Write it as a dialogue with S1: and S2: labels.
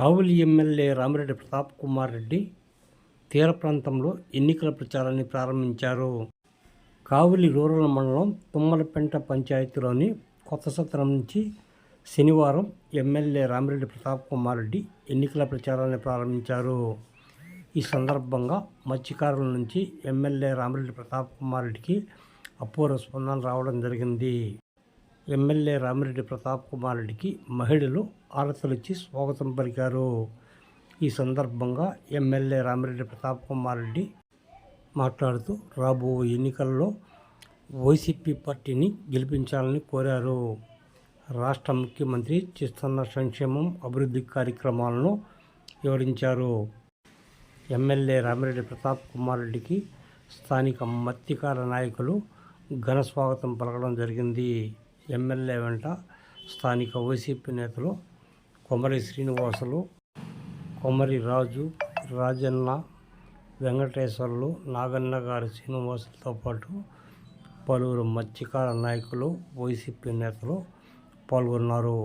S1: కావలి MLA Ramireddy Pratap Kumar Reddy తీర ప్రాంతంలో ఎన్నికల ప్రచారాన్ని ప్రారంభించారు. కావలి రూరల్ మండలం తుమ్మలపెంట పంచాయతీలోని కొత్త సత్రం నుంచి శనివారం ఎమ్మెల్యే రామిరెడ్డి ప్రతాప్ కుమార్ రెడ్డి ఎన్నికల ప్రచారాన్ని ప్రారంభించారు. ఈ సందర్భంగా మత్స్యకారుల నుంచి ఎమ్మెల్యే రామిరెడ్డి ప్రతాప్ కుమార్ రెడ్డికి అపూర్వ స్పందన రావడం జరిగింది. ఎమ్మెల్యే రామిరెడ్డి ప్రతాప్ కుమార్ రెడ్డికి మహిళలు ఆరతులిచ్చి స్వాగతం పలికారు. ఈ సందర్భంగా ఎమ్మెల్యే రామిరెడ్డి ప్రతాప్ కుమార్ రెడ్డి మాట్లాడుతూ రాబో ఎన్నికల్లో వైసీపీ పార్టీని గెలిపించాలని కోరారు. రాష్ట్ర ముఖ్యమంత్రి చేస్తున్న సంక్షేమం అభివృద్ధి కార్యక్రమాలను వివరించారు. ఎమ్మెల్యే రామిరెడ్డి ప్రతాప్ కుమార్ రెడ్డికి స్థానిక మత్స్యకార నాయకులు ఘన స్వాగతం పలకడం జరిగింది. ఎమ్మెల్యే వెంట స్థానిక వైసీపీ నేతలు కొమరి శ్రీనివాసులు, కొమరి రాజు, రాజన్న, వెంకటేశ్వర్లు, నాగన్న గారి శ్రీనివాసులతో పాటు పలువురు మత్స్యకార నాయకులు, వైసీపీ నేతలు పాల్గొన్నారు.